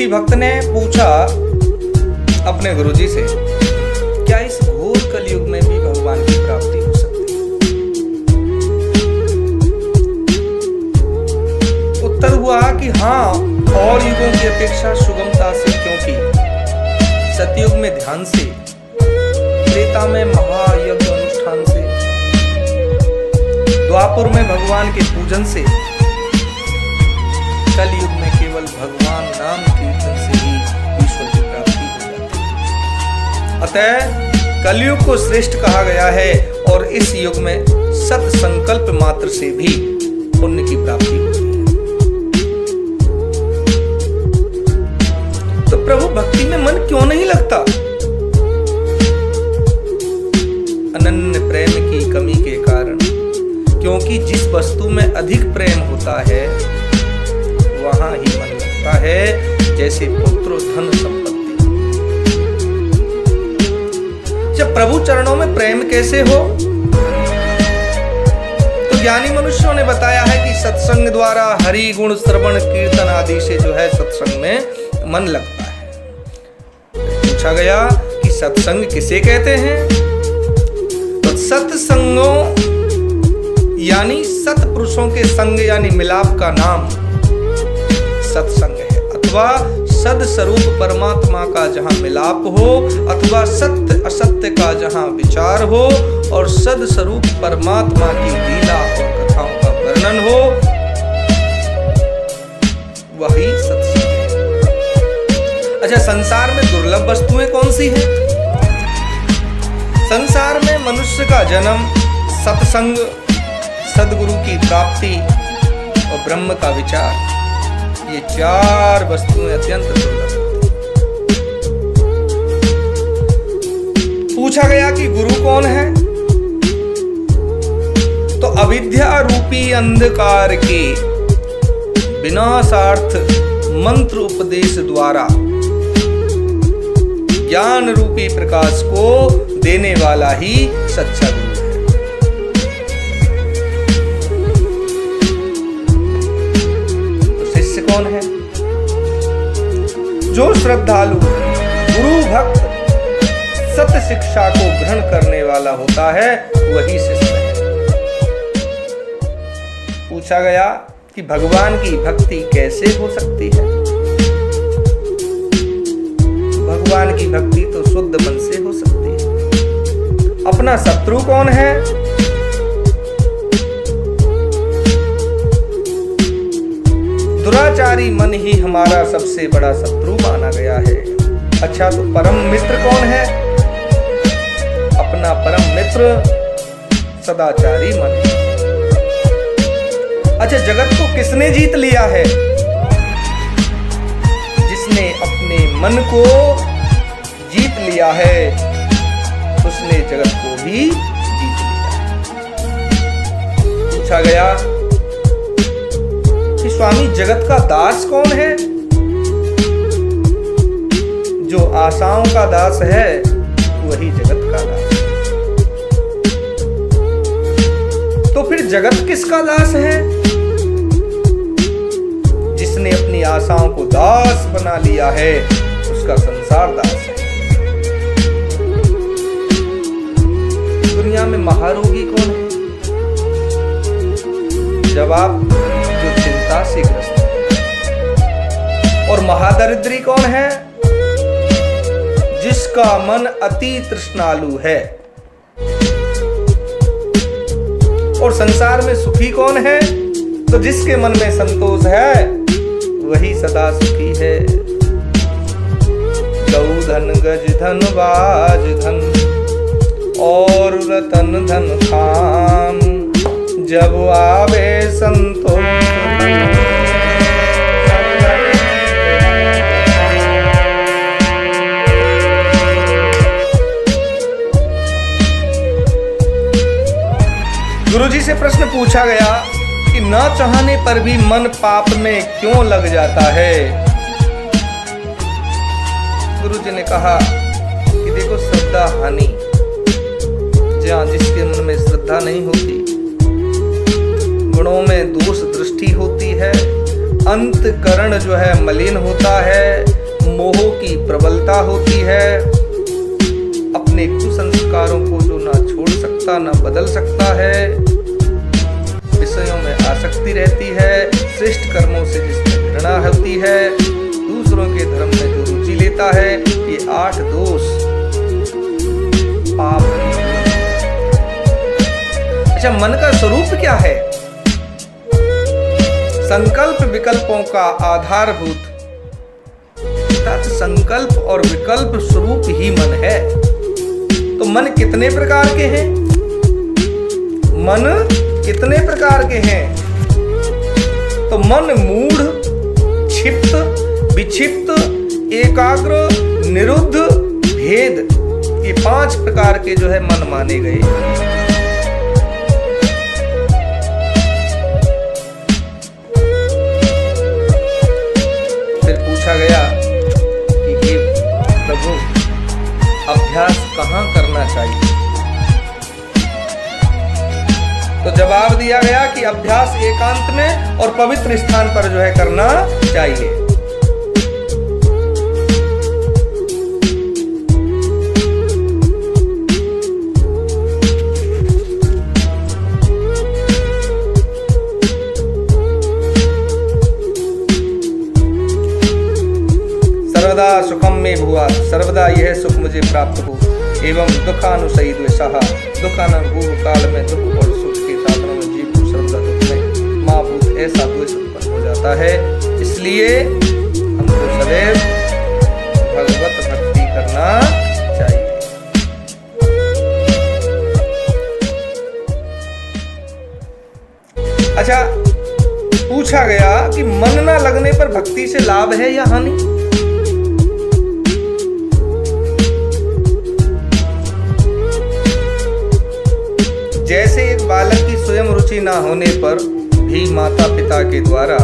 किसी भक्त ने पूछा अपने गुरुजी से, क्या इस घोर कलयुग में भी भगवान की प्राप्ति हो सकती है? उत्तर हुआ कि हाँ, और युगों की अपेक्षा सुगमता से, क्योंकि सतयुग में ध्यान से, त्रेता में महायज्ञ अनुष्ठान से, द्वापर में भगवान के पूजन से, कलयुग में केवल भगवान नाम कीर्तन से ही ईश्वर की प्राप्ति हो जाती है। अतः कलयुग को श्रेष्ठ कहा गया है और इस युग में सत संकल्प मात्र से भी पुण्य की प्राप्ति होती है। तो प्रभु भक्ति में मन क्यों नहीं लगता? अनन्य प्रेम की कमी के कारण, क्योंकि जिस वस्तु में अधिक प्रेम होता है वहां ही मन लगता है, जैसे पुत्र धन संपत्ति। जब प्रभु चरणों में प्रेम कैसे हो? तो ज्ञानी मनुष्यों ने बताया है कि सत्संग द्वारा हरि गुण श्रवण कीर्तन आदि से जो है सत्संग में मन लगता है। पूछा गया कि सत्संग किसे कहते हैं? तो सत्संगों यानी सत्पुरुषों के संग यानी मिलाप का नाम सत्संग है, अथवा सद स्वरूप परमात्मा का जहां मिलाप हो, अथवा सत्य असत्य का जहां विचार हो, और सद स्वरूप परमात्मा की लीला और कथाओं का वर्णन हो, वही सत्संग है। अच्छा, संसार में दुर्लभ वस्तुएं कौन सी हैं? संसार में मनुष्य का जन्म, सत्संग, सदगुरु की प्राप्ति और ब्रह्म का विचार, ये चार वस्तुएं अत्यंत दुर्लभ। पूछा गया कि गुरु कौन है? तो अविद्या रूपी अंधकार के विनाशार्थ मंत्र उपदेश द्वारा ज्ञान रूपी प्रकाश को देने वाला ही सच्चा गुरु है। कौन है? जो श्रद्धालु गुरु भक्त सत्य शिक्षा को ग्रहण करने वाला होता है वही शिष्य है। पूछा गया कि भगवान की भक्ति कैसे हो सकती है? भगवान की भक्ति तो शुद्ध मन से हो सकती है। अपना शत्रु कौन है? दुराचारी मन ही हमारा सबसे बड़ा शत्रु माना गया है। अच्छा, तो परम मित्र कौन है? अपना परम मित्र सदाचारी मन है। अच्छा, जगत को किसने जीत लिया है? जिसने अपने मन को जीत लिया है उसने जगत को भी जीत लिया। पूछा गया स्वामी, जगत का दास कौन है? जो आशाओं का दास है वही जगत का दास है। तो फिर जगत किसका दास है? जिसने अपनी आशाओं को दास बना लिया है उसका संसार दास है। दुनिया में महारोगी कौन है? जवाब, जो चिंता से ग्रस्त है। और महादरिद्री कौन है? जिसका मन अति तृष्णालु है। और संसार में सुखी कौन है? तो जिसके मन में संतोष है वही सदा सुखी है। गौ धन गज धन बाज धन और रतन धन खाम, जब आवे संतोष। गुरुजी से प्रश्न पूछा गया कि न चाहने पर भी मन पाप में क्यों लग जाता है? गुरुजी ने कहा कि देखो, श्रद्धा हानि, जहां जिसके मन में श्रद्धा नहीं होती, गुणों में दोष दृष्टि होती है अंतकरण जो है मलिन होता है, मोह की प्रबलता होती है, अपने कुसंस्कारों को जो ना छोड़ सकता ना बदल सकता है, विषयों में आसक्ति रहती है, श्रेष्ठ कर्मों से जिसमें घृणा होती है, दूसरों के धर्म में जो रुचि लेता है, ये 8 दोष पाप। अच्छा, मन का स्वरूप क्या है? संकल्प विकल्पों का आधारभूत अर्थात संकल्प और विकल्प स्वरूप ही मन है। तो मन कितने प्रकार के हैं? मन कितने प्रकार के हैं? तो मन मूढ़, क्षिप्त, विक्षिप्त, एकाग्र, निरुद्ध, भेद, ये 5 प्रकार के जो है मन माने गए। फिर पूछा गया कि हे प्रभु, अभ्यास कहाँ करना चाहिए? तो जवाब दिया गया कि अभ्यास एकांत में और पवित्र स्थान पर जो है करना चाहिए। सर्वदा सुखम में भुआ, सर्वदा यह सुख मुझे प्राप्त हो, एवं दुखानुसहित द्वेषः, दुखानुभूत काल में दुख और सुख के साधनों में जीव को सर्वदा दुख में महाभूत ऐसा द्वेष उत्पन्न हो जाता है। इसलिए हमको सदैव भगवत भक्ति करना चाहिए। अच्छा, पूछा गया कि मन ना लगने पर भक्ति से लाभ है या हानि? जैसे एक बालक की स्वयं रुचि ना होने पर भी माता पिता के द्वारा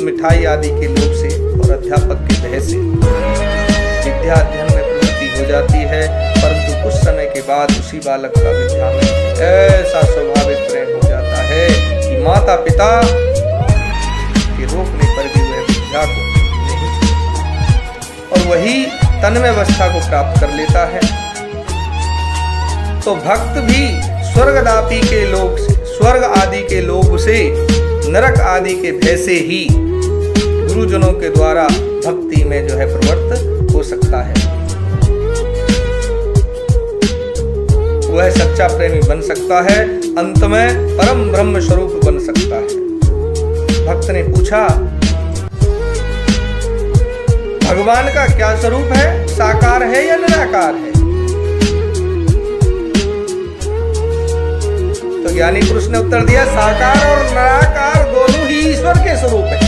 मिठाई आदि के लोभ से और अध्यापक के भय से विद्या अध्ययन में प्रवृत्ति हो जाती है, परंतु कुछ समय के बाद उसी बालक का विद्या में ऐसा स्वाभाविक प्रेम हो जाता है कि माता पिता के रोकने पर भी वह विद्या को नहीं छोड़ता और वही तन्मय अवस्था को प्राप्त कर लेता है। तो भक्त भी स्वर्गदापी के लोग से, स्वर्ग आदि के लोग से, नरक आदि के भय से ही गुरुजनों के द्वारा भक्ति में जो है प्रवृत्त हो सकता है। वह सच्चा प्रेमी बन सकता है, अंत में परम ब्रह्म स्वरूप बन सकता है। भक्त ने पूछा, भगवान का क्या स्वरूप है? साकार है या निराकार है? तो ज्ञानी पुरुष ने उत्तर दिया, साकार और निराकार दोनों ही ईश्वर के स्वरूप है।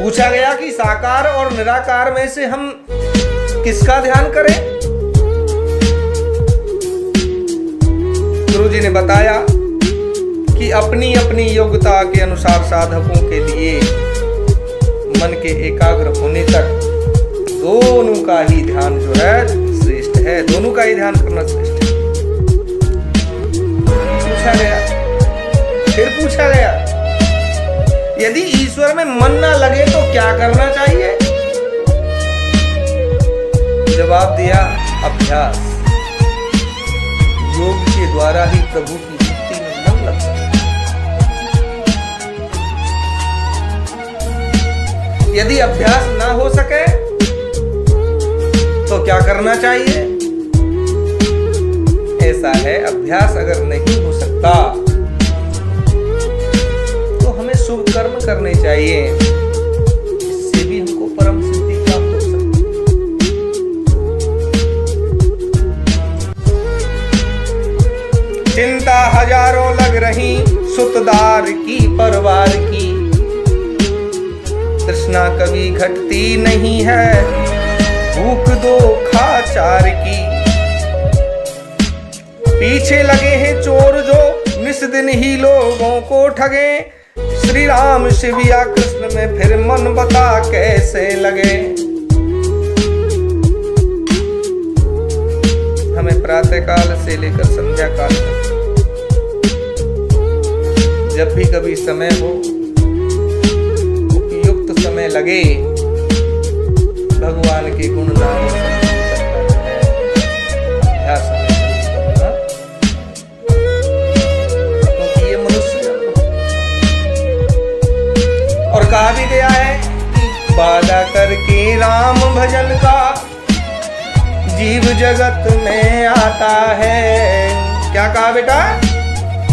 पूछा गया कि साकार और निराकार में से हम किसका ध्यान करें? गुरु जी ने बताया कि अपनी अपनी योग्यता के अनुसार साधकों के लिए मन के एकाग्र होने तक दोनों का ही ध्यान जो है श्रेष्ठ है, दोनों का ही ध्यान करना श्रेष्ठ है। पूछा गया, फिर पूछा गया, यदि ईश्वर में मन ना लगे तो क्या करना चाहिए? जवाब दिया, अभ्यास। योग के द्वारा ही प्रभु की भक्ति में मन लग सकता है। यदि अभ्यास ना हो सके तो क्या करना चाहिए? ऐसा है, अभ्यास अगर नहीं हो सकता तो हमें शुभ कर्म करने चाहिए, इससे भी हमको परम सिद्धि प्राप्त हो सकती है। चिंता हजारों लग रही सुतदार की परिवार की, तृष्णा कभी घटती नहीं है, भूख दो खा चार की। पीछे लगे हैं चोर जो निस दिन ही लोगों को ठगे, श्री राम शिव या कृष्ण में फिर मन बता कैसे लगे। हमें प्रातः काल से लेकर संध्या काल तक जब भी कभी समय हो, उपयुक्त समय लगे, भगवान के गुण नाम अभ्यास करना, क्योंकि ये मनुष्य और कहा भी गया है कि वादा करके राम भजन का जीव जगत में आता है। क्या कहा बेटा,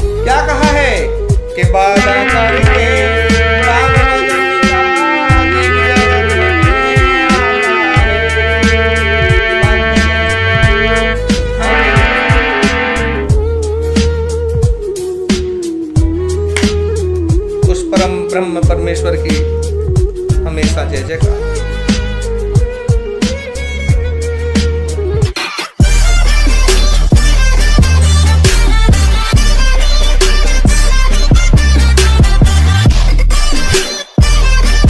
क्या कहा है कि वादा करके